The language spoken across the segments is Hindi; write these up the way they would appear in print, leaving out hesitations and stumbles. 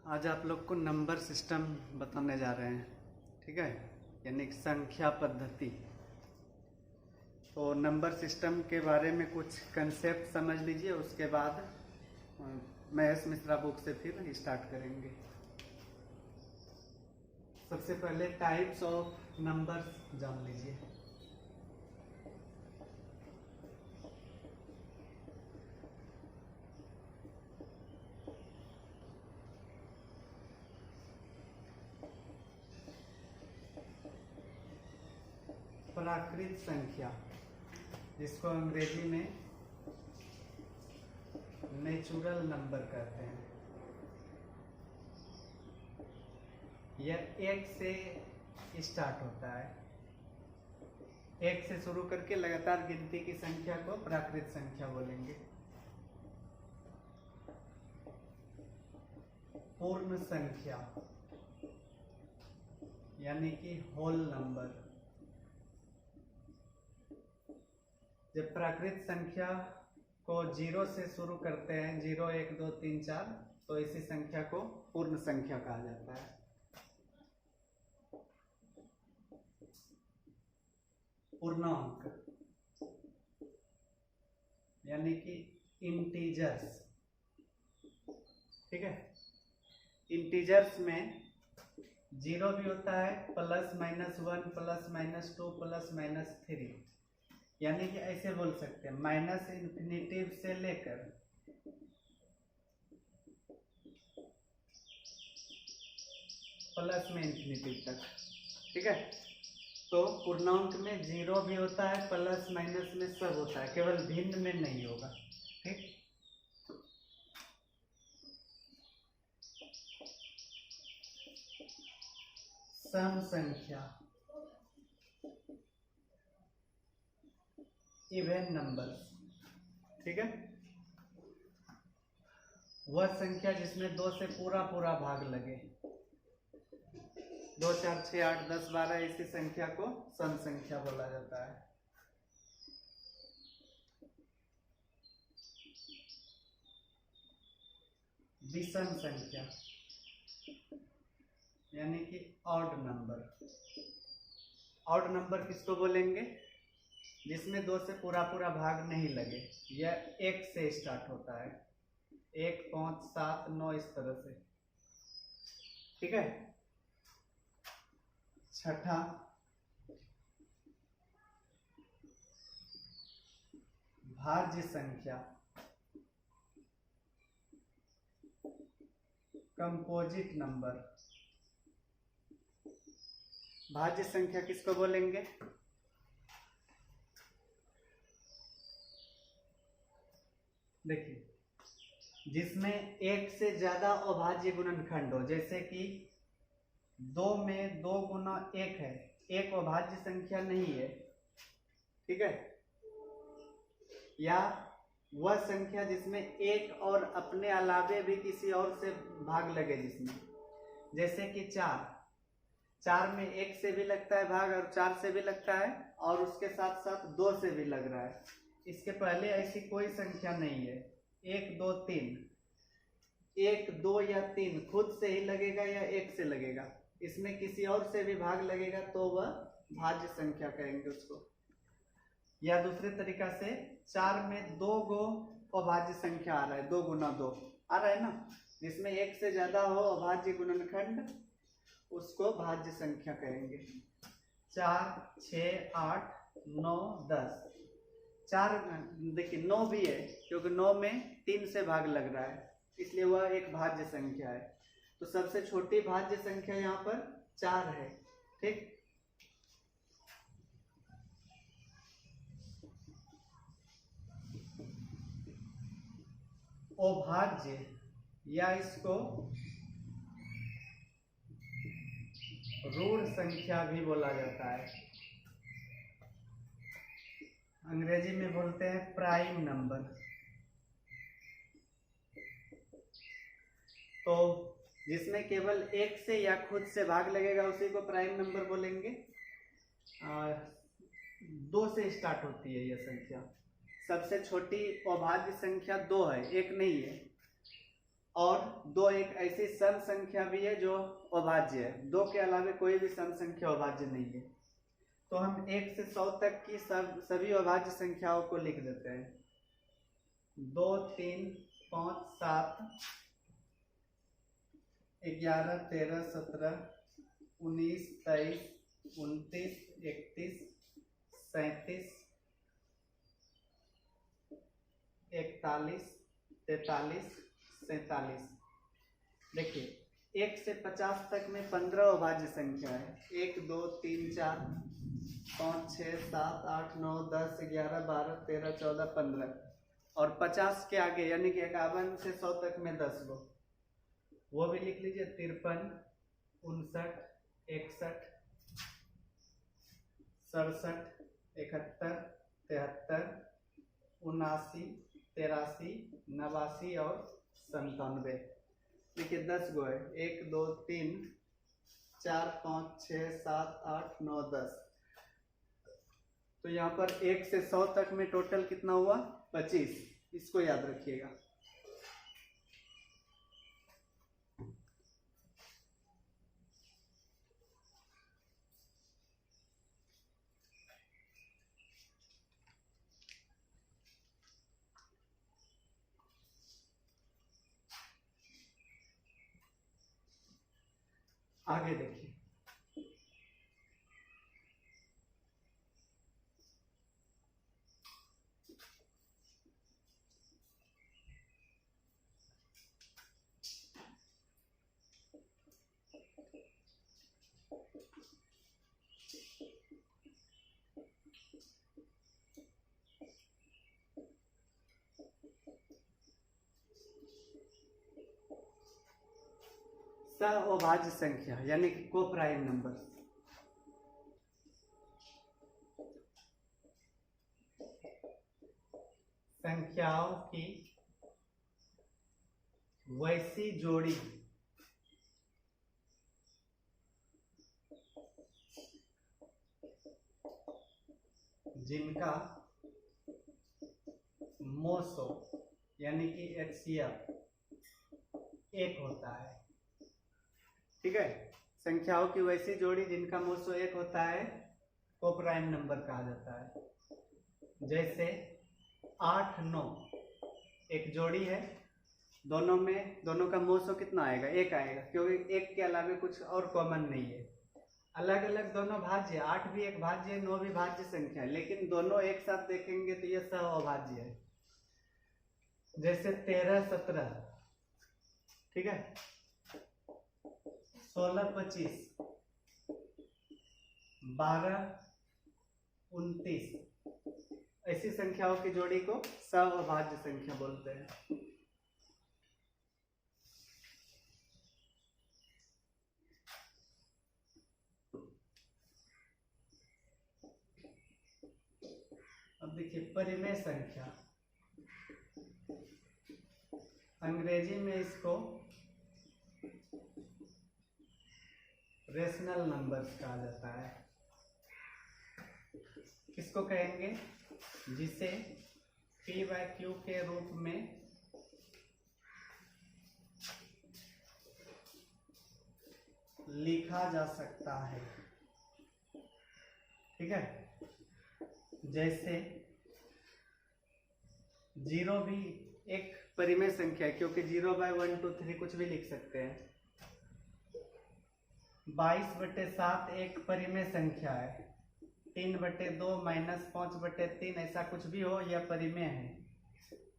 आज आप लोग को नंबर सिस्टम बताने जा रहे हैं, ठीक है, यानी कि संख्या पद्धति। तो नंबर सिस्टम के बारे में कुछ कंसेप्ट समझ लीजिए, उसके बाद महेश मिश्रा बुक से फिर स्टार्ट करेंगे। सबसे पहले टाइप्स ऑफ नंबर्स जान लीजिए। प्राकृत संख्या, जिसको अंग्रेजी में नेचुरल नंबर कहते हैं, यह एक से स्टार्ट होता है। एक से शुरू करके लगातार गिनती की संख्या को प्राकृत संख्या बोलेंगे। पूर्ण संख्या यानी कि होल नंबर। जब प्राकृत संख्या को 0 से शुरू करते हैं, 0, 1, 2, 3, 4, तो इसी संख्या को पूर्ण संख्या कहा जाता है। पूर्णांक यानी कि इंटीजर्स, ठीक है। इंटीजर्स में 0 भी होता है, +-1, +-2, +-3, यानी कि ऐसे बोल सकते हैं माइनस इन्फिनिटिव से लेकर प्लस में इन्फिनिटिव तक, ठीक है। तो पूर्णांक में 0 भी होता है, प्लस माइनस में सब होता है, केवल भिन्न में नहीं होगा, ठीक। सम संख्या, इवन नंबर्स, ठीक है। वह संख्या जिसमें 2 से पूरा पूरा भाग लगे, 2, 4, 6, 8, 10, 12, ऐसी संख्या को सम संख्या बोला जाता है। विषम संख्या यानी कि ऑड नंबर। ऑड नंबर किसको बोलेंगे? जिसमें 2 से पूरा पूरा भाग नहीं लगे। यह 1 से स्टार्ट होता है, 1, 5, 7, 9, इस तरह से, ठीक है। छठा भाज्य संख्या, कंपोजिट नंबर। भाज्य संख्या किसको बोलेंगे? देखिए, जिसमें एक से ज्यादा अभाज्य गुणनखंड हो, जैसे कि 2 में 2 गुना 1 है, एक अभाज्य संख्या नहीं है, ठीक है। या वह संख्या जिसमें एक और अपने अलावे भी किसी और से भाग लगे, जिसमें जैसे कि 4 में 1 से भी लगता है भाग और 4 से भी लगता है, और उसके साथ साथ 2 से भी लग रहा है। इसके पहले ऐसी कोई संख्या नहीं है। 1, 2, 3, 1, 2 या 3 खुद से ही लगेगा या 1 से लगेगा, इसमें किसी और से भी भाग लगेगा तो वह भाज्य संख्या कहेंगे उसको। या दूसरे तरीका से 4 में 2 गो अभाज्य संख्या आ रहा है, 2 गुना 2 आ रहा है ना, जिसमें 1 से ज्यादा हो अभाज्य गुणनखंड, उसको भाज्य संख्या कहेंगे। 4, 6, 8, 9, 10। 4 देखिए 9 भी है, क्योंकि 9 में 3 से भाग लग रहा है, इसलिए वह एक भाज्य संख्या है। तो सबसे छोटी भाज्य संख्या यहाँ पर 4 है, ठीक। अभाज्य या इसको ऋण संख्या भी बोला जाता है, अंग्रेजी में बोलते हैं प्राइम नंबर। तो जिसमें केवल 1 से या खुद से भाग लगेगा उसी को प्राइम नंबर बोलेंगे। 2 से स्टार्ट होती है यह संख्या। सबसे छोटी अभाज्य संख्या 2 है, 1 नहीं है। और दो एक ऐसी सम संख्या भी है जो अभाज्य है। दो के अलावा कोई भी सम संख्या अभाज्य नहीं है। तो हम 1 से 100 तक की सभी अभाज्य संख्याओं को लिख देते हैं। 2 3 5 7 11 13 17 19 23 29 31 37 41 43 47। देखिए 1 से 50 तक में 15 अभाज्य संख्या है। 1 2 3 4 5 6 7 8 9 10 11 12 13 14 15 और 50 के आगे यानी कि 51 से 100 तक में 10 गो, वो भी लिख लीजिए। 53 59 61 67 71 73 79 83 89 और 97। देखिए 10 गो है। 1 2 3 4 5 6 7 8 9 10। तो यहाँ पर 1 से 100 तक में टोटल कितना हुआ? 25। इसको याद रखिएगा। आगे देखिए, अभाज्य संख्या यानी कि को प्राइम नंबर। संख्याओं की वैसी जोड़ी जिनका मोसो यानी कि HCF 1 होता है। ठीक है, संख्याओं की वैसी जोड़ी जिनका मोसो 1 होता है को प्राइम नंबर कहा जाता है। जैसे 8 9 एक जोड़ी है, दोनों का मोसो कितना आएगा? 1 आएगा, क्योंकि 1 के अलावा कुछ और कॉमन नहीं है। अलग अलग दोनों भाज्य, 8 भी एक भाज्य है, 9 भी भाज्य संख्या है, लेकिन दोनों एक साथ देखेंगे तो ये सह अभाज्य है। जैसे 13 17, ठीक है, 16 25, 12 29, ऐसी संख्याओं की जोड़ी को सह-अभाज्य संख्या बोलते हैं। अब देखिए परिमेय संख्या, अंग्रेजी में इसको रेशनल नंबर्स कहा जाता है। किसको कहेंगे? जिसे P/Q के रूप में लिखा जा सकता है। ठीक है, जैसे 0 भी एक परिमेय संख्या है, क्योंकि 0/1 2 3 कुछ भी लिख सकते हैं। 22/7 एक परिमेय संख्या है। 3/2 -5/3 ऐसा कुछ भी हो, यह परिमेय है।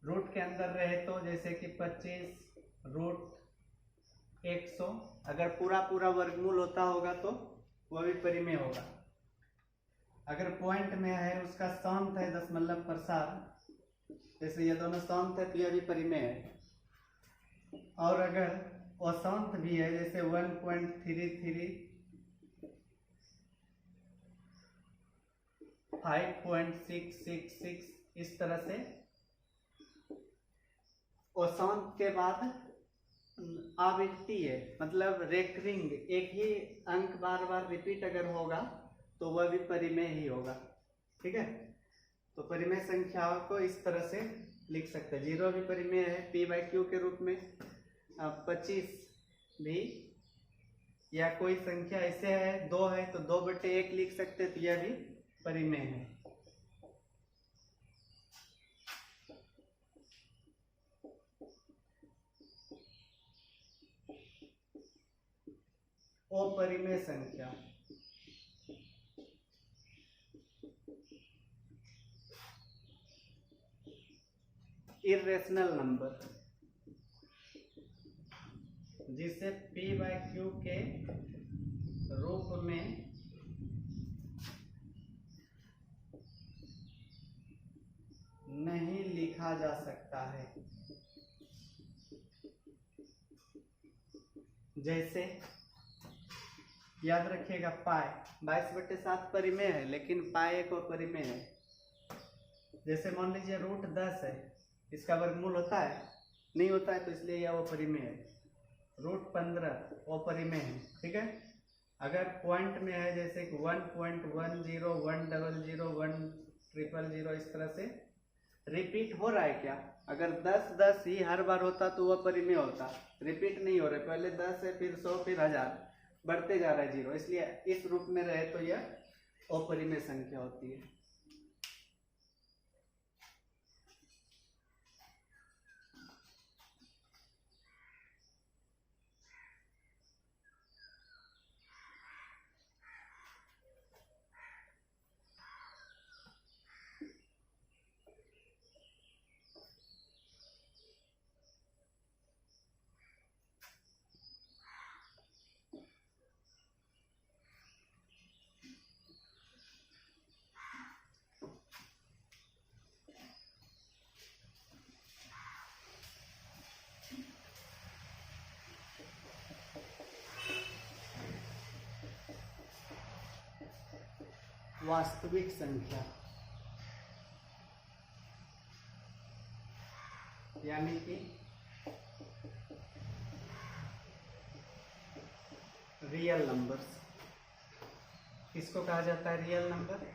रूट के अंदर रहे तो जैसे कि 25 रूट 100, अगर पूरा वर्गमूल होता होगा तो वह भी परिमेय होगा। अगर पॉइंट में है, उसका स्थान है दशमलव प्रसार, जैसे ये दोनों शांत है तो यह भी परिमेय है। और अगर अशांत भी है, जैसे 1.33 5.666, इस तरह से अशांत के बाद आवृत्ति है, मतलब रेकरिंग, एक ही अंक बार बार रिपीट अगर होगा तो वह भी परिमेय ही होगा। ठीक है, तो परिमेय संख्याओं को इस तरह से लिख सकते हैं। 0 भी परिमेय है P/Q के रूप में, 25 भी, या कोई संख्या ऐसे है 2 है तो 2/1 लिख सकते, तो यह भी परिमेय है। अपरिमेय संख्या इरेशनल नंबर, जिसे p/q के रूप में नहीं लिखा जा सकता है। जैसे याद रखिएगा, पाई 22/7 परिमेय है, लेकिन पाई एक अपरिमेय है। जैसे मान लीजिए √10 है, इसका वर्गमूल होता है? नहीं होता है, तो इसलिए यह अपरिमेय है। √15 अपरिमेय है, ठीक है। अगर पॉइंट में है, जैसे 1.10 100 100 इस तरह से रिपीट हो रहा है क्या? अगर 10 ही हर बार होता तो वह परिमेय होता। रिपीट नहीं हो रहा, पहले 10 है, फिर 100, फिर 1000, बढ़ते जा रहा है 0, इसलिए इस रूप में रहे तो यह अपरिमेय संख्या होती है। वास्तविक संख्या यानी कि रियल नंबर्स। किसको कहा जाता है रियल नंबर?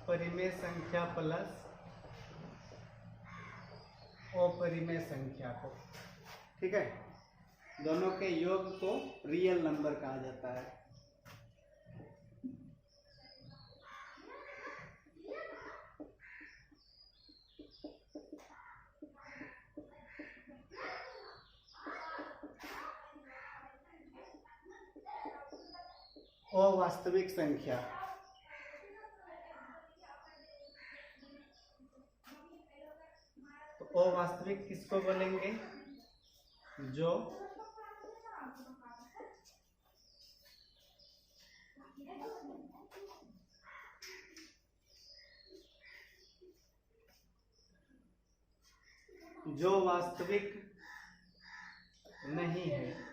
परिमेय संख्या प्लस अपरिमेय संख्या को, ठीक है, दोनों के योग को रियल नंबर कहा जाता है। अवास्तविक संख्या तो अवास्तविक किसको बोलेंगे? जो वास्तविक नहीं है।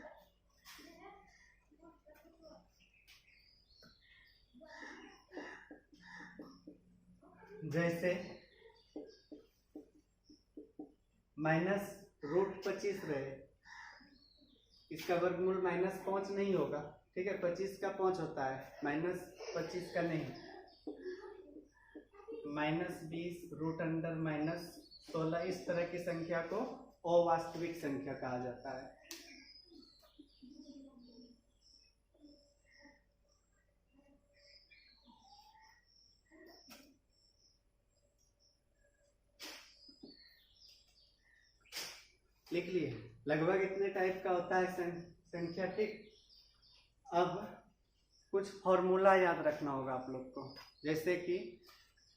जैसे -√25 रहे, इसका वर्गमूल -5 नहीं होगा, ठीक है, 25 का 5 होता है, -25 का नहीं। -20 √16 इस तरह की संख्या को अवास्तविक संख्या कहा जाता है। लिख लिए, लगभग इतने टाइप का होता है संख्या, ठीक। अब कुछ फॉर्मूला याद रखना होगा आप लोग को, जैसे कि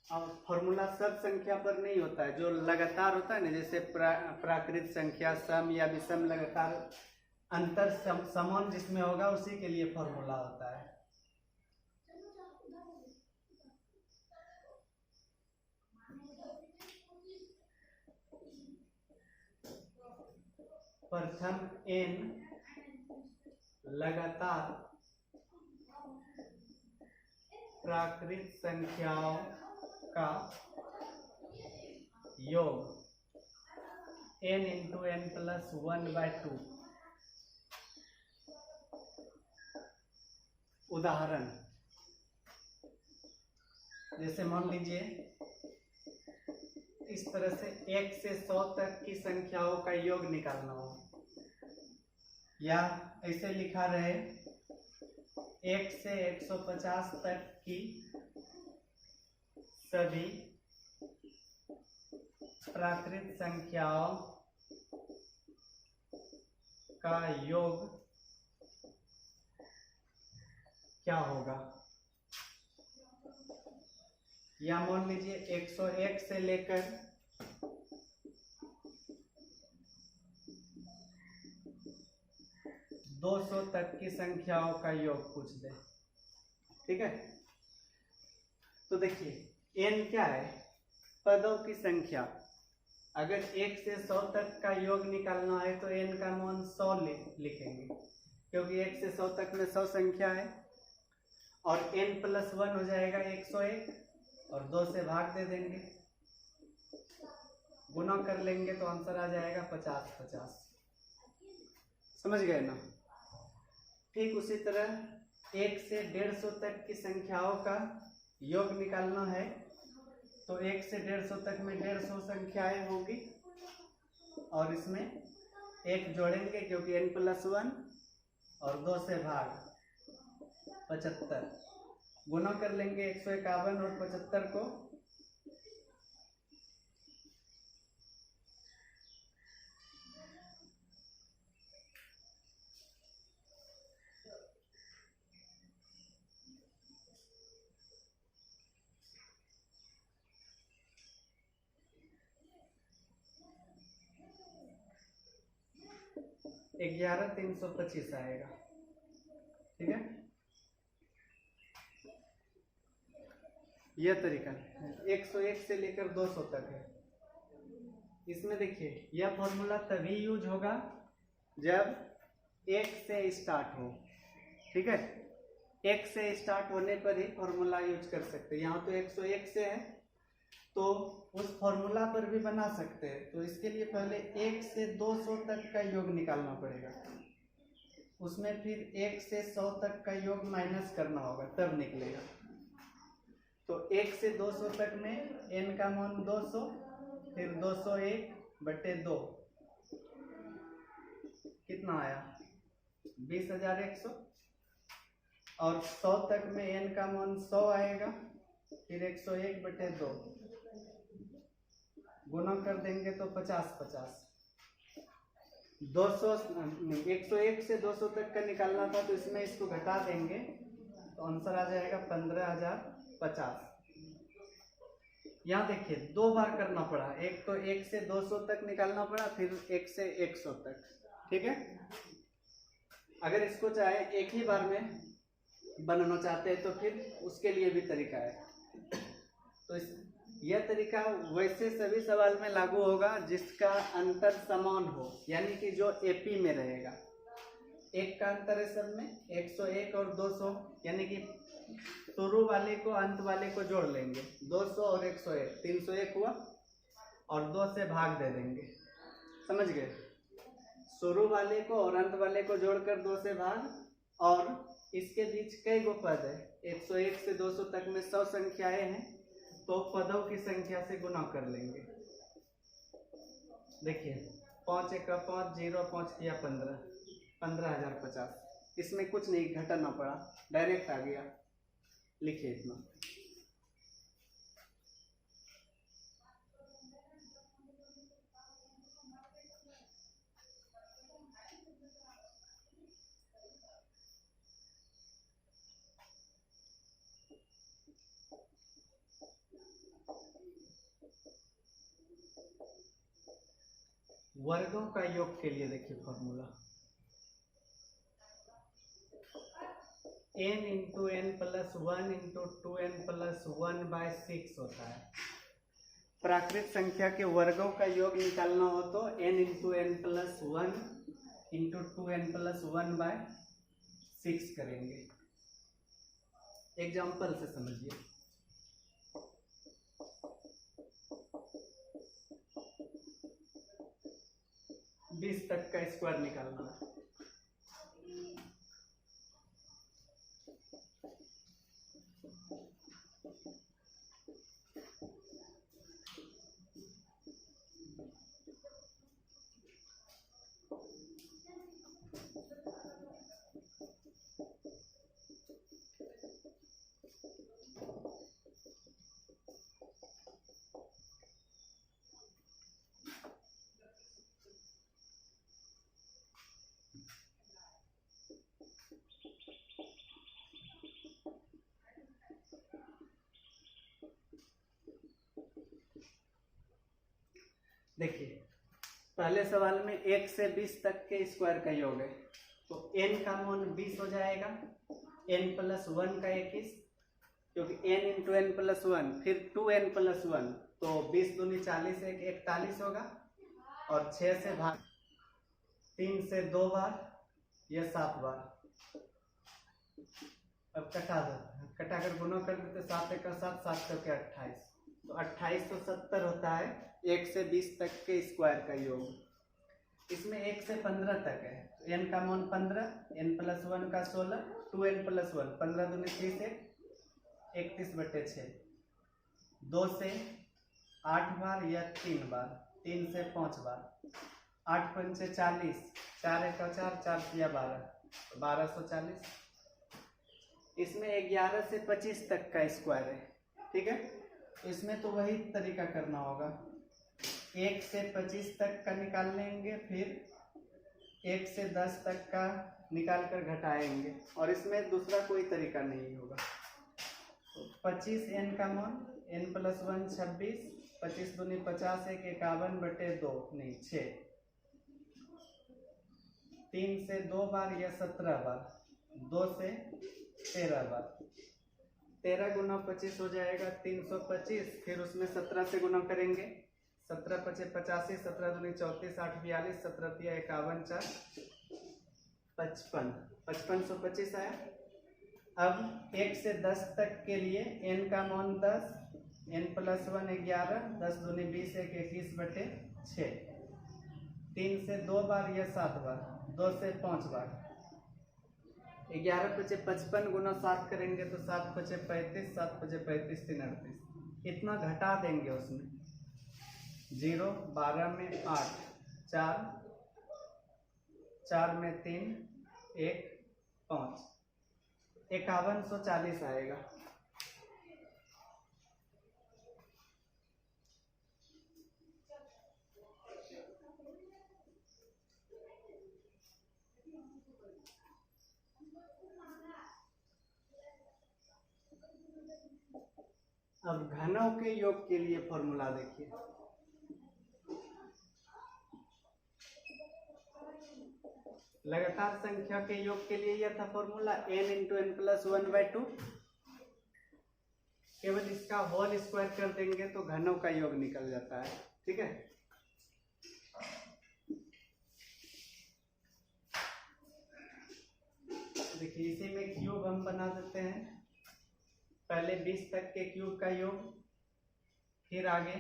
अब फॉर्मूला सब संख्या पर नहीं होता है, जो लगातार होता है ना, जैसे प्राकृत संख्या, सम या विषम लगातार अंतर समान जिसमें होगा उसी के लिए फॉर्मूला होता है। प्रथम n लगातार प्राकृत संख्याओं का योग n × n + 1/2। उदाहरण, जैसे मान लीजिए इस तरह से 1 से 100 तक की संख्याओं का योग निकालना हो, या ऐसे लिखा रहे 1 से 150 तक की सभी प्राकृत संख्याओं का योग क्या होगा। या मान लीजिए 101 से लेकर 200 तक की संख्याओं का योग पूछ दे। ठीक है, तो देखिए n क्या है, पदों की संख्या। अगर 1 से 100 तक का योग निकालना है तो n का मान 100 लिखेंगे, क्योंकि 1 से 100 तक में 100 संख्या है, और n प्लस 1 हो जाएगा 101, और 2 से भाग दे देंगे, गुना कर लेंगे तो आंसर आ जाएगा 50-50। समझ गए ना। ठीक उसी तरह 1 से 150 तक की संख्याओं का योग निकालना है, तो 1 से 150 तक में 150 संख्याएं होगी, और इसमें 1 जोड़ेंगे क्योंकि n प्लस 1, और 2 से भाग 75, गुना कर लेंगे 151 और 75 को, ग्यारह 325 आएगा। ठीक है, यह तरीका 101 से लेकर 200 तक है। इसमें देखिए यह फॉर्मूला तभी यूज होगा जब 1 से स्टार्ट हो। ठीक है, 1 से स्टार्ट होने पर ही फॉर्मूला यूज कर सकते हैं। यहाँ तो 101 से है तो उस फॉर्मूला पर भी बना सकते हैं। तो इसके लिए पहले 1 से 200 तक का योग निकालना पड़ेगा, उसमें फिर 1 से 100 तक का योग माइनस करना होगा, तब निकलेगा। तो 1 से 200 तक में n का मान 200, फिर 201/2 कितना आया 20,100, और 100 तक में n का मान 100 आएगा, फिर 101/2 गुना कर देंगे तो 50-50। 101 से 200 तक का निकालना था, तो इसमें इसको घटा देंगे तो आंसर आ जाएगा 15,050। यहाँ देखिए 2 बार करना पड़ा, एक तो 1 से 200 तक निकालना पड़ा, फिर 1 से 100 तक। ठीक है, अगर इसको चाहे एक ही बार में बनाना चाहते हैं तो फिर उसके लिए भी तरीका है। तो यह तरीका वैसे सभी सवाल में लागू होगा जिसका अंतर समान हो, यानी कि जो एपी में रहेगा। एक का अंतर है सब में 101 और 200, यानी कि शुरू वाले को अंत वाले को जोड़ लेंगे, 200 और 101 301 हुआ, और 2 से भाग दे देंगे। समझ गए, शुरू वाले को और अंत वाले को जोड़कर 2 से भाग, और इसके बीच कई गो पद है, 101 से 200 तक में 100 संख्याएं हैं, तो पदों की संख्या से गुना कर लेंगे। देखिए 5 1 5 0 5 किया 15, 15,050। इसमें कुछ नहीं घटाना पड़ा, डायरेक्ट आ गया। लिखिए इतना। वर्गों का योग के लिए देखिए formula n into n plus 1 into 2n plus 1/6 होता है। प्राकृत संख्या के वर्गों का योग निकालना हो तो n into n plus 1 into 2n plus 1/6 करेंगे। एग्जाम्पल से समझिए। बीस तक का स्क्वायर निकालना है। देखिए पहले सवाल में 1 से 20 तक के स्क्वायर का योग है, तो n का मान 20 हो जाएगा, n प्लस 1 का 21, क्योंकि n इंटू n प्लस 1, फिर 2n प्लस 1, तो 20 दूनी 40, 41 होगा, और 6 से भाग 3 से 2 बार, यह 7 बार। अब कटा कर गुना कर देते, 7 एक 7, 7 करके 28, तो 2870 होता है 1 से 20 तक के स्क्वायर का योग। इसमें 1 से 15 तक है, तो n का मान 15, n प्लस 1 का 16, 2n प्लस 1, 15 दूनी 30, 31/6, 2 से 8 बार या 3 बार, 3 से 5 बार, 8 पंचे 40, 4 एक 4, 4 या 12, 1240। इसमें 11 से 25 तक का स्क्वायर है, ठीक है। इसमें तो वही तरीका करना होगा, 1 से 25 तक का निकाल लेंगे, फिर 1 से 10 तक का निकाल कर घटाएंगे, और इसमें दूसरा कोई तरीका नहीं होगा। तो 25 n का मान, n प्लस 1 26, 25 दूनी 50, 51/2 नहीं 6, 3 से 2 बार या 17 बार, 2 से 13 बार, 13 गुना 25 हो जाएगा 325, फिर उसमें 17 से गुना करेंगे, 17 पचे 85, 17 दूनी 34, 8 42, 17 तिया 51, 4 55, 5525 आया। अब 1 से 10 तक के लिए n का मान 10, n प्लस 1 11, 10 दूनी 20, 21/6, 3 से 2 बार या 7 बार, 2 से 5 बार, 11 पचे 55 गुना 7 करेंगे तो 7 पचे 35, 7 पचे 35, 3 38, इतना घटा देंगे उसमें, 0, 12 में 8, 4, 4 में 3, 1, 5, 5140 आएगा। अब घनों के योग के लिए फॉर्मूला देखिए, लगातार संख्या के योग के लिए यह था formula, n into n plus 1/2, केवल इसका होल स्क्वायर कर देंगे तो घनों का योग निकल जाता है, ठीक है। देखिए इसी में क्यूब हम बना देते हैं, पहले 20 तक के क्यूब का योग, फिर आगे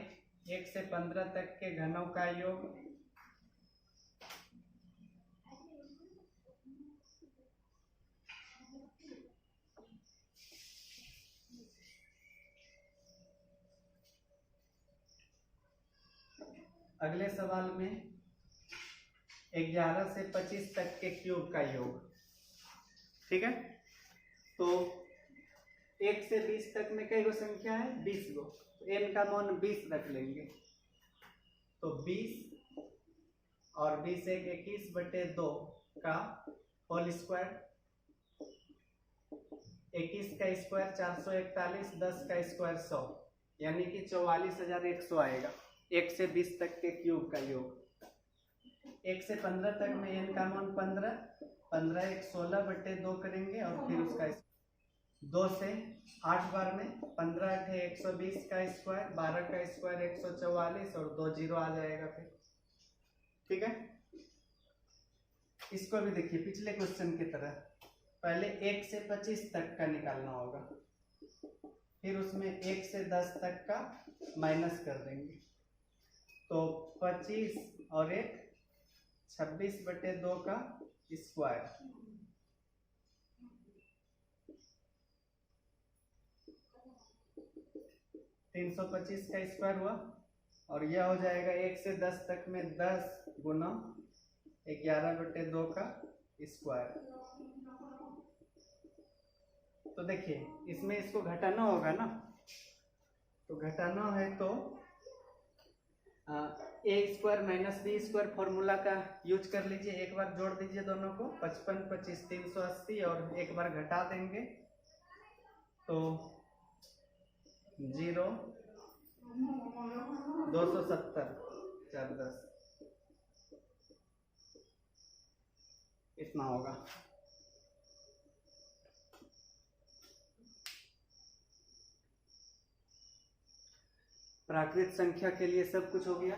1 से 15 तक के घनों का योग, अगले सवाल में 11 से 25 तक के क्यूब का योग, ठीक है। तो 1 से 20 तक में कई गो संख्या है, 20 गो, तो n का मान 20 रख लेंगे, तो 20 और 20 21/2 का होल स्क्वायर, 21 का स्क्वायर 441, 10 का स्क्वायर 100, यानी कि 44,100 आएगा 1 से 20 तक के क्यूब का योग। 1 से 15 तक में n का मान 15, 15 1 16/2 करेंगे, और फिर उसका 2 से 8 बार में 15 8 120 का स्क्वायर, 12 का स्क्वायर 144, और 2 0 आ जाएगा फिर, ठीक है। इसको भी देखिए पिछले क्वेश्चन की तरह, पहले 1 से 25 तक का निकालना होगा, फिर उसमें 1 से 10 तक का माइनस कर देंगे, तो 25 और 1 26/2 का स्क्वायर, 325 का स्क्वायर हुआ, और यह हो जाएगा 1 से 10 तक में 10 गुना 11/2 का स्क्वायर। तो देखिए इसमें इसको घटाना होगा ना, तो घटाना है तो a square minus B square formula का यूज कर लीजिए, एक बार जोड़ दीजिए दोनों को, 55 25 380, और एक बार घटा देंगे तो 0 270, 4 10, इतना होगा। प्राकृत संख्या के लिए सब कुछ हो गया।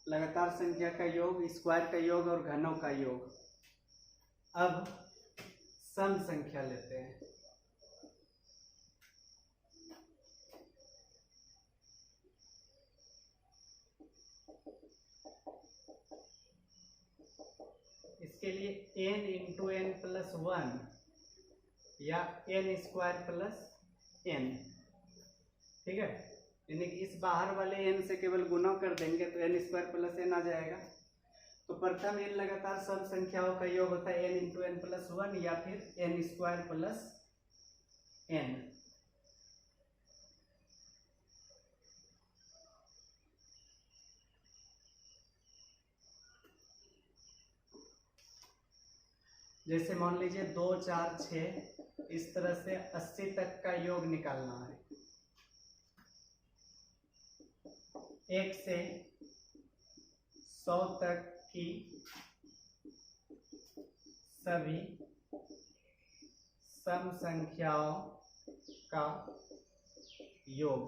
लगातार संख्या का योग, स्क्वायर का योग और घनों का योग। अब सम संख्या लेते हैं। इसके लिए n इंटू एन प्लस 1 या n स्क्वायर प्लस n, ठीक है। यानी कि इस बाहर वाले n से केवल गुना कर देंगे तो n स्क्वायर प्लस n आ जाएगा। तो प्रथम n लगातार सब संख्याओं का योग होता है n इंटू एन प्लस 1 या फिर n स्क्वायर प्लस n। जैसे मान लीजिए 2 4 6, इस तरह से 80 तक का योग निकालना है। 1 से 100 तक की सभी सम संख्याओं का योग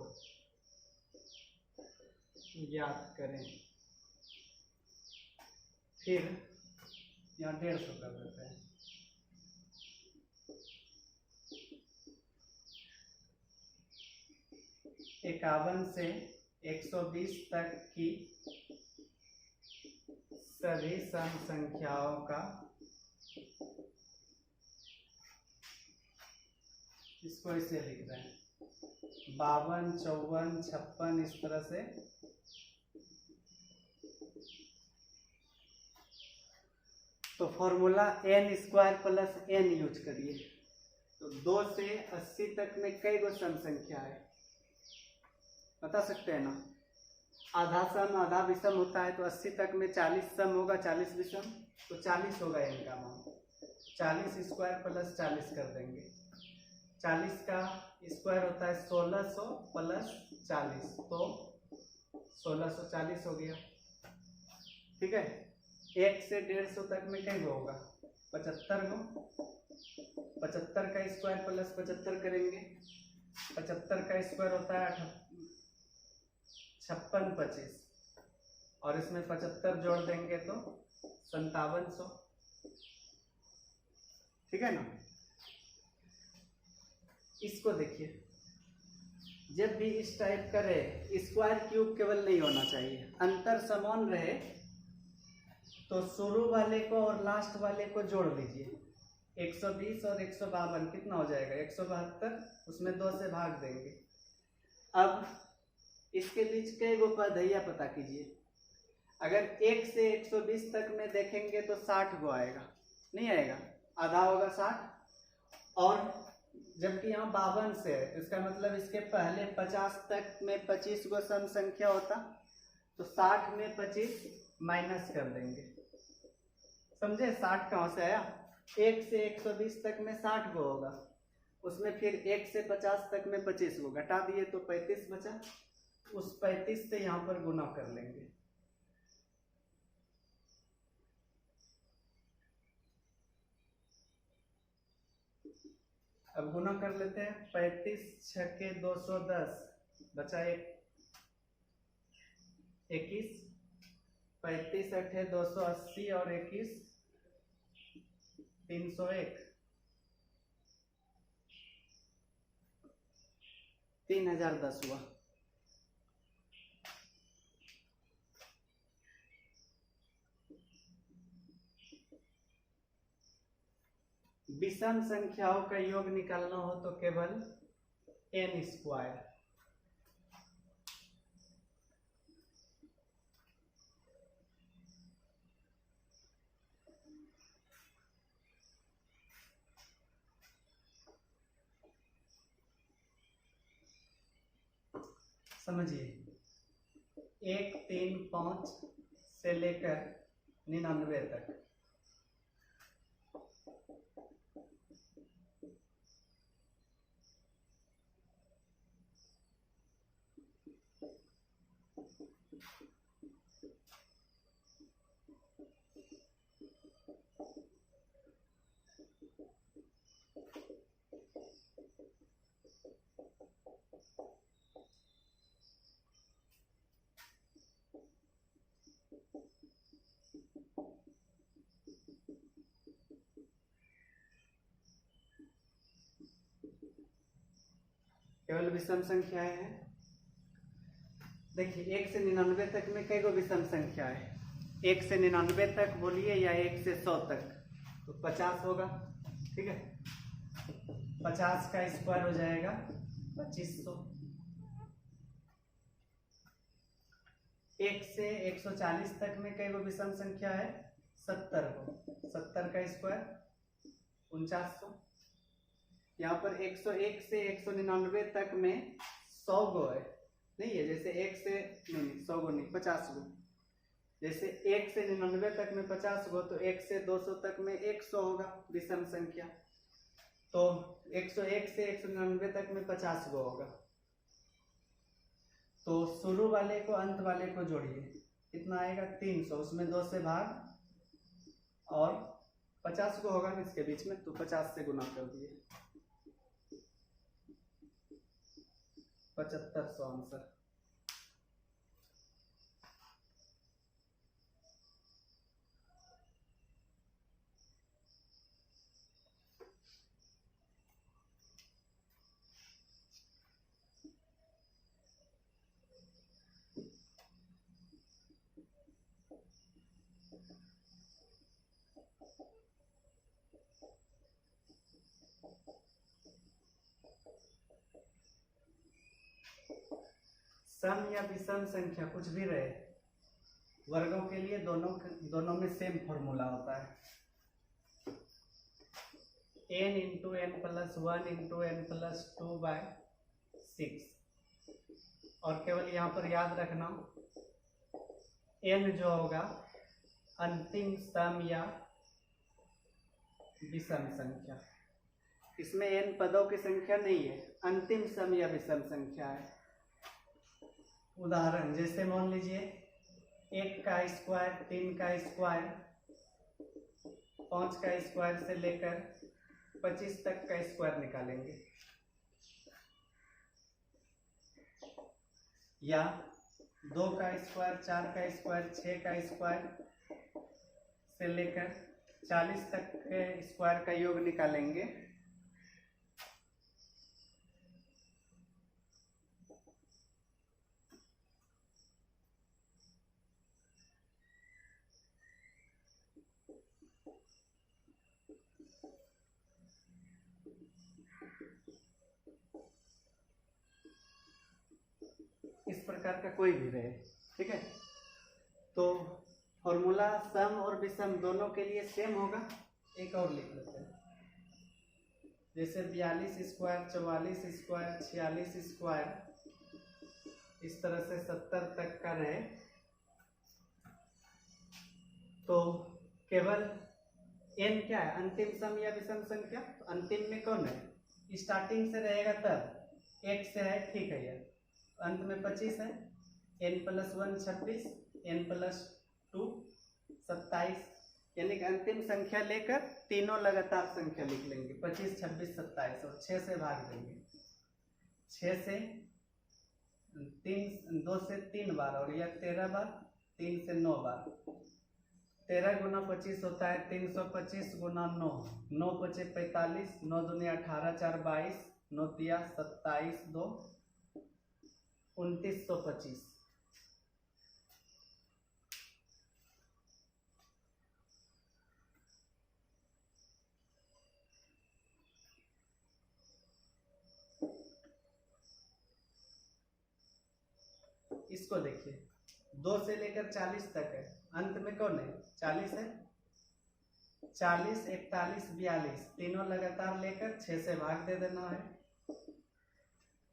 ज्ञात करें। फिर यहाँ 150 कर देते हैं। इक्यावन से 120 तक की सभी सम संख्याओं का, इसको इसे लिख रहे हैं 52 54 56, इस तरह से। तो formula n square plus n use करिए। तो 2 से 80 तक में कई गो सम संख्या है बता सकते हैं ना। आधा सम आधा विषम होता है, तो 80 तक में 40 सम होगा 40 विषम, तो 40 होगा n का मान। 40 स्क्वायर प्लस 40 कर देंगे। 40 का स्क्वायर होता है 1600 प्लस 40, तो 1640 हो गया, ठीक है। 1 से 150 तक में कई गो होगा 75 गो। 75 का स्क्वायर प्लस 75 करेंगे। 75 का स्क्वायर होता है 56 25, और इसमें 75 जोड़ देंगे तो 5700, ठीक है ना। इसको देखिए, जब भी इस टाइप का रहे, स्क्वायर क्यूब केवल नहीं होना चाहिए, अंतर समान रहे तो शुरू वाले को और लास्ट वाले को जोड़ लीजिए। 120 और 152 कितना हो जाएगा 172, उसमें 2 से भाग देंगे। अब इसके बीच कई गो पद है यह पता कीजिए। अगर 1 से 120 तक में देखेंगे तो 60 गो आएगा, नहीं आएगा, आधा होगा 60। और जबकि यहाँ 52 से है, इसका मतलब इसके पहले 50 तक में 25 गो सम संख्या होता, तो 60 में 25 माइनस कर देंगे, समझे। 60 कहाँ से आया, 1 से 120 तक में 60 गो होगा, उसमें फिर 1 से 50 तक में 25 गो घटा दिए तो 35 बचा। उस 35 से यहाँ पर गुना कर लेंगे। अब गुना कर लेते हैं। 35 छके 210, बचा 21। 35 अठे 280 और 21 301, 3010 हुआ। विषम संख्याओं का योग निकालना हो तो केवल n स्क्वायर। समझिए 1 3 5 से लेकर 99 तक। केवल विषम संख्याएं हैं। देखिए 1 से 99 तक में कई गो विषम संख्या है? 1 से 99 तक बोलिए या 1 से 100 तक, तो 50 होगा। ठीक है, 50 का स्क्वायर हो जाएगा 2500। 1 से 140 तक में कई गो विषम संख्या है? 70 को। 70 का स्क्वायर 4900। यहाँ पर 101 से 199 तक में 100 गो है, नहीं है? जैसे 1 से नहीं 100 गो नहीं, 50 गो। जैसे 1 से 99 तक में 50 गो, तो 1 से 200 तक में 100 होगा विषम संख्या। तो 101 से 199 तक में 50 गो होगा। तो शुरू वाले को अंत वाले को जोड़िए, कितना आएगा? 300। उसमें 2 से भाग और 50 को होगा ना इसके बीच में, तो 50 से गुना कर दिए, 7500 आंसर। सम या विषम संख्या कुछ भी रहे, वर्गों के लिए दोनों में सेम फॉर्मूला होता है। n into n plus 1 into n plus 2/6। और केवल यहाँ पर याद रखना n जो होगा अंतिम सम या विषम संख्या। इसमें n पदों की संख्या नहीं है, अंतिम सम या विषम संख्या है। उदाहरण जैसे मान लीजिए 1 का स्क्वायर, 3 का स्क्वायर, 5 का स्क्वायर से लेकर 25 तक का स्क्वायर निकालेंगे, या 2 का स्क्वायर, 4 का स्क्वायर, 6 का स्क्वायर से लेकर 40 तक के स्क्वायर का योग निकालेंगे। इस प्रकार का कोई भी रहे, ठीक है। तो फॉर्मूला सम और विषम दोनों के लिए सेम होगा। एक और लिख लेते हैं, जैसे 42 स्क्वायर, 44 स्क्वायर, 46 स्क्वायर, इस तरह से 70 तक का रहे, तो केवल n क्या है? अंतिम सम या विषम संख्या। तो अंतिम में कौन है? स्टार्टिंग से रहेगा तब 1 से है, ठीक है यार। अंत में 25 है, n प्लस 1 26, n प्लस 2 27, यानी कि अंतिम संख्या लेकर तीनों लगातार संख्या लिख लेंगे, 25 26 27, और 6 से भाग देंगे। 6 से 3, 2 से 3 बार, और यह 13 बार, 3 से 9 बार। 13 गुना 25 होता है 325 गुना 9, 9 पचे 45, 9 दूनी 18, 4 22, 9 तिया 27, 2 2925। इसको देखिए, 2 से लेकर 40 तक है, अंत में कौन है? 40 है। 40 41 42, तीनों लगातार लेकर 6 से भाग दे देना है।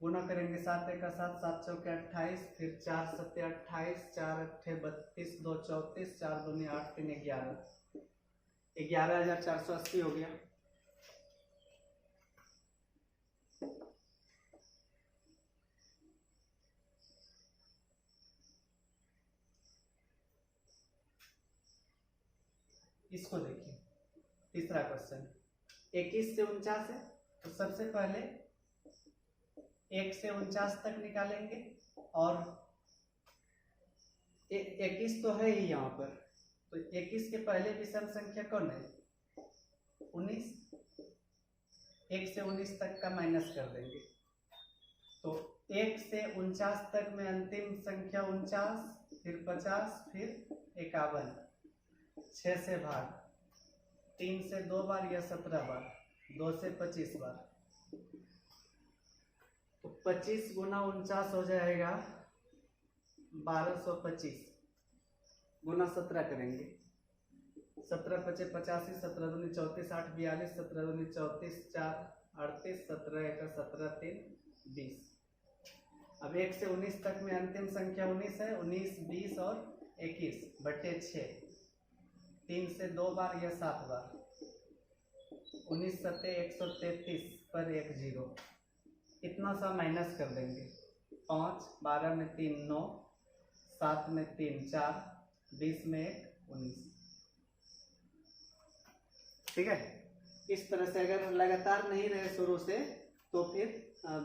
गुना करेंगे 7 1 7, 7 चौके 28, फिर 4 7 28, 4 8 32, 2 34, 4 दूनी 8, 3 11, 11,480 हो गया। इसको देखिए, तीसरा क्वेश्चन 21 से 49 है, तो सबसे पहले 1 से 49 तक निकालेंगे, और 21 तो है ही यहाँ पर, तो 21 के पहले विषम संख्या कौन है? 19। 1 से 19 तक का माइनस कर देंगे, तो 1 से 49 तक में अंतिम संख्या 49, फिर 50, फिर 51, 6 से भाग, 3 से 2 बार या 17 बार, 2 से 25 बार। तो 25 गुना 49 हो जाएगा 1225, गुना 17 करेंगे, 17 × 5 = 85, 17 दूनी 34, 8 42, 17 दूनी 34, 4 38, 17 × 1 = 17, 3 20। अब 1 से 19 तक में अंतिम संख्या 19 है, 19, 20 और 21 बटे 6, 3 से 2 बार या 7 बार, 19 7 133 पर 1 0, इतना सा माइनस कर देंगे। 5, 12 में 3 9, 7 में 3 4, 20 में 1 19। ठीक है, इस तरह से अगर लगातार नहीं रहे शुरू से तो फिर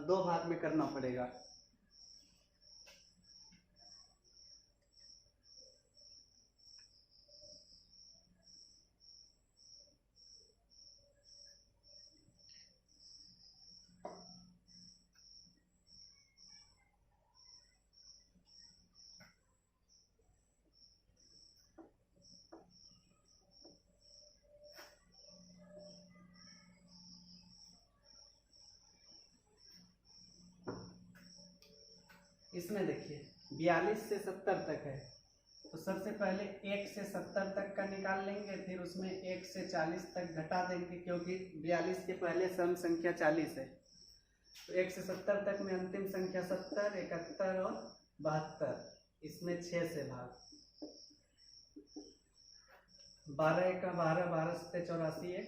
2 भाग में करना पड़ेगा। इसमें देखिए 42 से 70 तक है, तो सबसे पहले 1 से 70 तक का निकाल लेंगे, फिर उसमें 1 से 40 तक घटा देंगे, क्योंकि 42 के पहले सम संख्या 40 है। तो 1 से 70 तक में अंतिम संख्या 70, 71 और 72, इसमें 6 से भाग, 12 1 = 12, 12 7 84, 1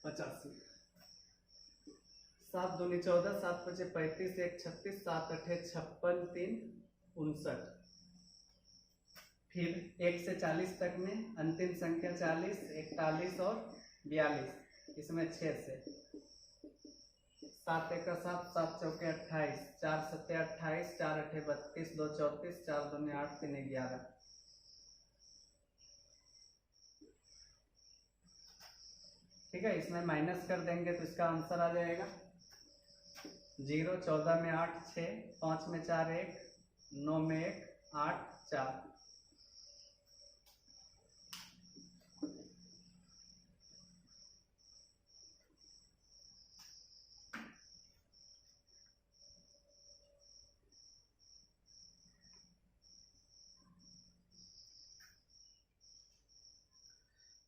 85, 7 दूनी 14, 7 5 35, 1 36, 7 8 56, 3 59। फिर 1 से 40 तक में अंतिम संख्या 40, 41 और 42, इसमें 6 से, 7 1 = 7, 7 4 = 28, 4 7 28, 4 8 32, 2 34, 4 2 8, 3 11। ठीक है, इसमें माइनस कर देंगे तो इसका आंसर आ जाएगा 0, 14 में 8 6, 5 में 4 1, 9 में 1 8 4।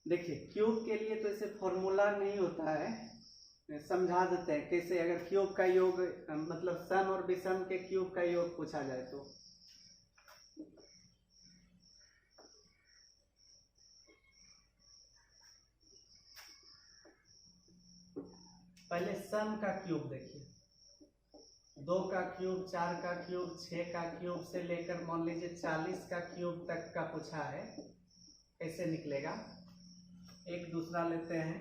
देखिए क्यूब के लिए तो ऐसे फॉर्मूला नहीं होता है, समझा देते हैं कैसे। अगर क्यूब का योग मतलब सम और विषम के क्यूब का योग पूछा जाए तो पहले सम का क्यूब देखिए, 2 का क्यूब, 4 का क्यूब, 6 का क्यूब से लेकर मान लीजिए 40 का क्यूब तक का पूछा है, कैसे निकलेगा। एक दूसरा लेते हैं,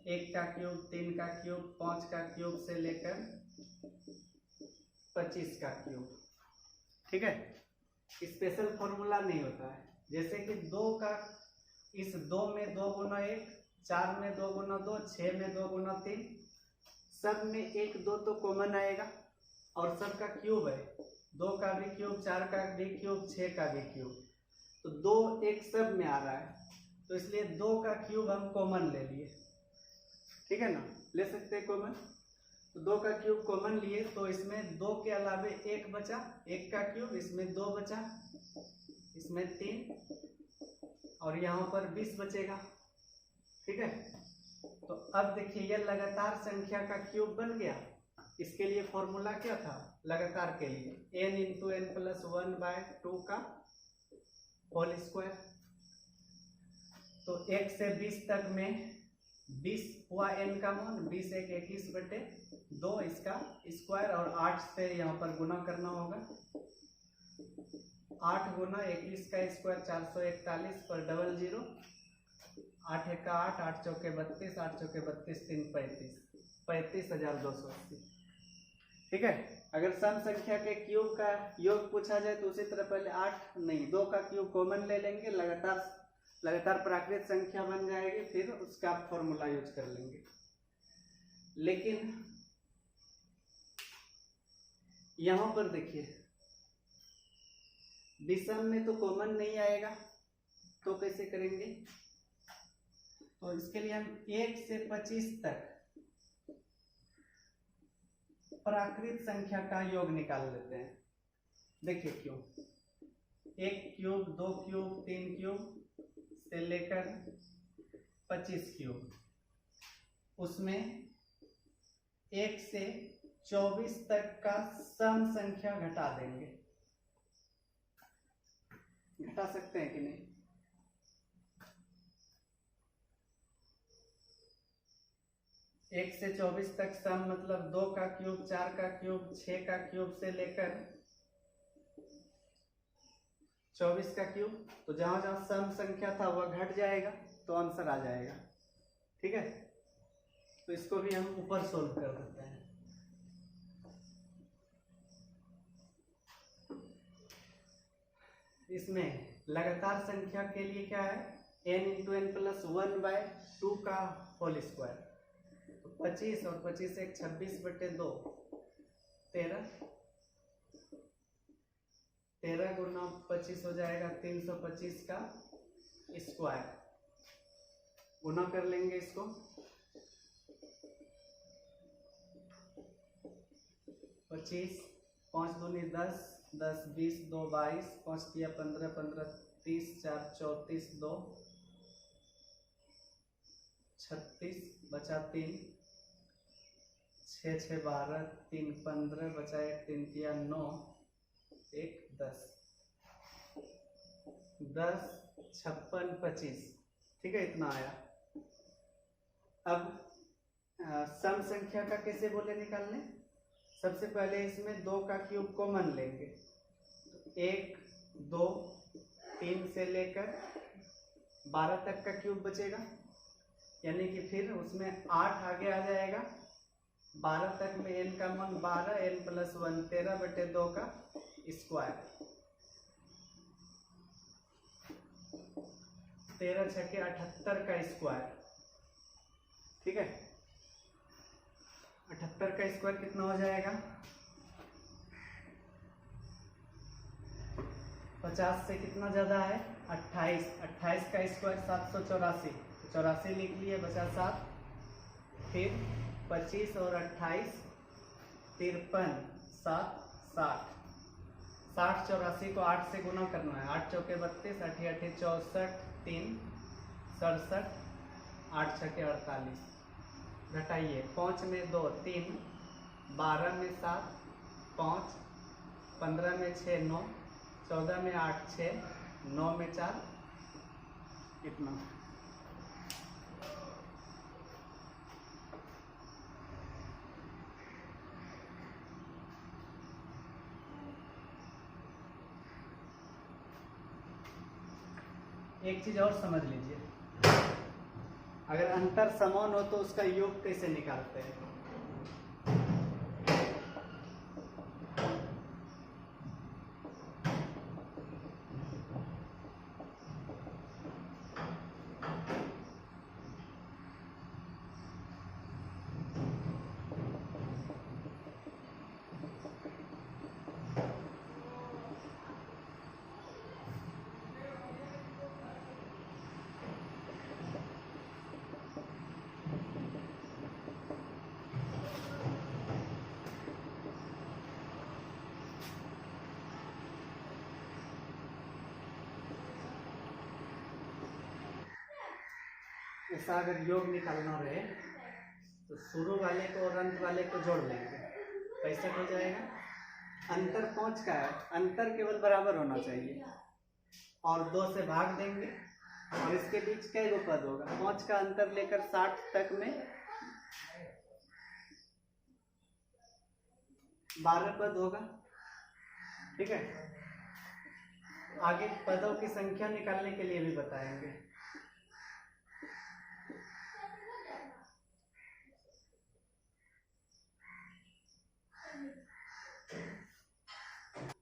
1 का क्यूब, 3 का क्यूब, 5 का क्यूब से लेकर 25 का क्यूब। ठीक है, स्पेशल फॉर्मूला नहीं होता है। जैसे कि 2 का, इस 2 में 2 गुना 1, 4 में 2 गुना 2, 6 में 2 गुना 3, सब में 1 2 तो कॉमन आएगा और सब का क्यूब है, 2 का भी क्यूब, 4 का भी क्यूब, 6 का भी क्यूब, तो 2 1 सब में आ रहा है, तो इसलिए 2 का क्यूब हम कॉमन ले लिए। ठीक है ना, ले सकते हैं कॉमन। तो 2 का क्यूब कॉमन लिए तो इसमें 2 के अलावे 1 बचा, 1 का क्यूब, इसमें 2 बचा, इसमें 3 और यहाँ पर 20 बचेगा। ठीक है, तो अब देखिए यह लगातार संख्या का क्यूब बन गया। इसके लिए फॉर्मूला क्या था लगातार के लिए, n × n + 1/2 का होल स्क्वायर। तो 1 से 20 तक में 20 हुआ n का मान, 20 1 21/2 इसका स्क्वायर, और 8 से यहाँ पर गुना करना होगा, 8 गुना 21 का स्क्वायर 441 पर 00, 8 1 का 8, 8 चौके 32, 8 चौके 32, 3 35, 35,280। ठीक है, अगर सम संख्या के क्यूब का योग पूछा जाए तो उसी तरह पहले 8 नहीं 2 का क्यूब कॉमन ले लेंगे, लगातार प्राकृत संख्या बन जाएगी, फिर उसका फॉर्मूला यूज कर लेंगे। लेकिन यहां पर देखिए विषम में तो कॉमन नहीं आएगा, तो कैसे करेंगे? तो इसके लिए हम 1 से 25 तक प्राकृत संख्या का योग निकाल लेते हैं। देखिए क्यों, 1 क्यूब, 2 क्यूब, 3 क्यूब से लेकर 25 क्यूब, उसमें 1 से 24 तक का सम संख्या घटा देंगे। घटा सकते हैं कि नहीं? एक से 24 तक सम मतलब 2 का क्यूब, 4 का क्यूब, 6 का क्यूब से लेकर 24 का क्यूब। तो जहां जहां सम संख्या था वह घट जाएगा तो आंसर आ जाएगा। ठीक है, तो इसको भी हम ऊपर सोल्व कर देते हैं। इसमें लगातार संख्या के लिए क्या है, n इंटू एन प्लस 1/2 का होल स्क्वायर। तो 25 और 25 एक 26/2, 13 गुना 25 हो जाएगा 325 का स्क्वायर। गुना कर लेंगे इसको, 25, 5 दूनी 10, 10 20 2 22, 5 किया 15, 15 30, 4 34, 2 36, बचा 3, 6 6 12, 3 15, बचा 1, 3 किया 9, 1 10, 10 56 25। ठीक है, इतना आया। अब सम संख्या का कैसे बोले निकालने? सबसे पहले इसमें 2 का क्यूब कॉमन लेंगे। 1 2 3 से लेकर 12 तक का क्यूब बचेगा, यानी कि फिर उसमें 8 आगे आ जाएगा। 12 तक में n का मान 12, n प्लस 1 13/2 का स्क्वायर। 13 छके 78 का स्क्वायर। ठीक है, 78 का स्क्वायर कितना हो जाएगा? 50 से कितना ज्यादा है? 28। 28 का स्क्वायर 784, 84 लिख लिए, बचा 7। फिर 25 और 28 53, 7 60। 60 84 को 8 से गुना करना है। 8 चौके 32, 8 8 64, 3 67, 8 छके 48। घटाइए, 5 में 2 3, 12 में 7 5, 15 में 6 9, 14 में 8 6, 9 में 4, इतना। एक चीज और समझ लीजिए, अगर अंतर समान हो तो उसका योग कैसे निकालते हैं? ऐसा अगर योग निकालना रहे तो शुरू वाले को और अंत वाले को जोड़ लेंगे, कैसे हो जाएगा? अंतर 5 का है, अंतर केवल बराबर होना चाहिए और 2 से भाग देंगे और इसके बीच कई गो पद होगा? 5 का अंतर लेकर 60 तक में 12 पद होगा। ठीक है, आगे पदों की संख्या निकालने के लिए भी बताएंगे।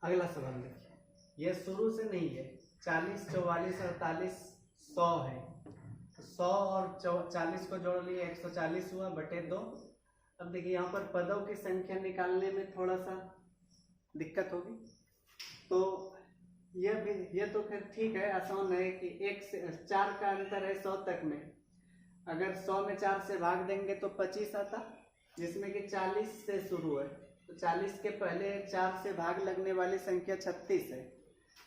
अगला सवाल देखिए, ये शुरू से नहीं है, 40 44 48 100 है, तो 100 और 40 को जोड़ लिए 140 हुआ बटे 2। अब देखिए यहाँ पर पदों की संख्या निकालने में थोड़ा सा दिक्कत होगी। तो ये तो फिर ठीक है, आसान है कि 1 से 4 का अंतर है 100 तक में। अगर 100 में 4 से भाग देंगे तो 25 आता, जिसमें कि 40 से शुरू है। तो 40 के पहले 4 से भाग लगने वाली संख्या 36 है।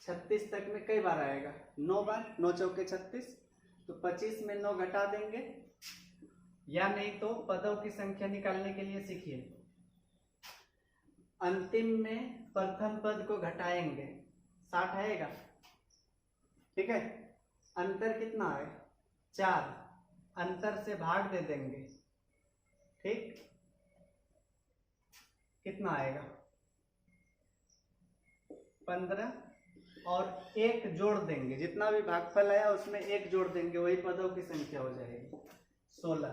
36 तक में कई बार आएगा? 9 बार। 9 चौके 36। तो 25 में 9 घटा देंगे, या नहीं तो पदों की संख्या निकालने के लिए सीखिए, अंतिम में प्रथम पद को घटाएंगे, 60 आएगा। ठीक है, अंतर कितना है? 4। अंतर से भाग दे देंगे, ठीक, कितना आएगा? 15, और 1 जोड़ देंगे, जितना भी भागफल आया उसमें 1 जोड़ देंगे, वही पदों की संख्या हो जाएगी 16।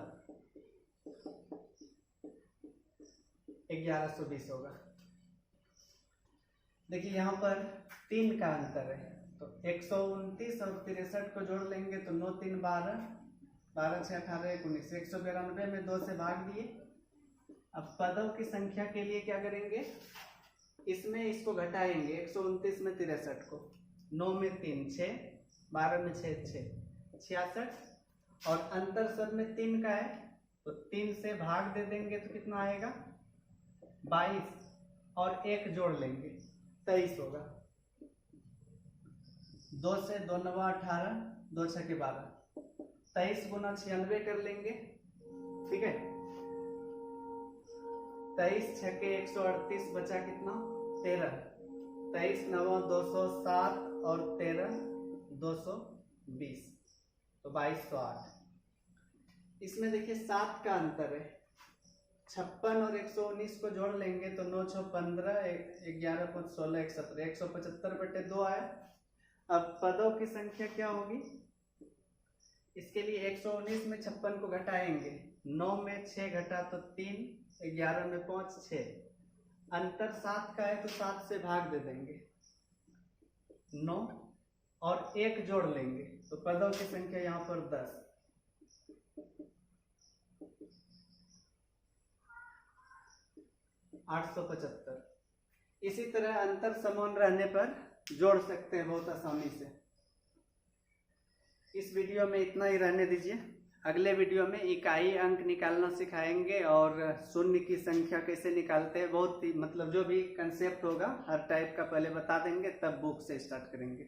1120 होगा। देखिए यहाँ पर 3 का अंतर है, तो 129 और 63 को जोड़ लेंगे तो 9 3 12, 12 6 18 19, 192 में 2 से भाग दिए। अब पदों की संख्या के लिए क्या करेंगे? इसमें इसको घटाएंगे, 129 में 63 को, 9 में 3 6, 12 में 6 6, 66, और अंतर सब में 3 का है तो 3 से भाग दे देंगे तो कितना आएगा? 22, और 1 जोड़ लेंगे, 23 होगा। 2 से 2 9 18, 2 6 12, 23 गुना 96 कर लेंगे। ठीक है, 23 6 138, बचा कितना? 13। 23 9 207 और 13 220, तो 2208। इसमें देखिए 7 का अंतर है, 56 और 119 को जोड़ लेंगे तो 9 6 15, 11 5 16 117, 175/2 आया। अब पदों की संख्या क्या होगी? इसके लिए 119 में 56 को घटाएंगे, 9 में 6 घटा तो 3, 11 में 5 6, अंतर 7 का है तो 7 से भाग दे देंगे, 9, और 1 जोड़ लेंगे तो पदों की संख्या यहाँ पर 10। 875। इसी तरह अंतर समान रहने पर जोड़ सकते हैं बहुत आसानी से। इस वीडियो में इतना ही रहने दीजिए। अगले वीडियो में इकाई अंक निकालना सिखाएंगे और शून्य की संख्या कैसे निकालते हैं, बहुत ही मतलब जो भी कंसेप्ट होगा हर टाइप का पहले बता देंगे, तब बुक से स्टार्ट करेंगे।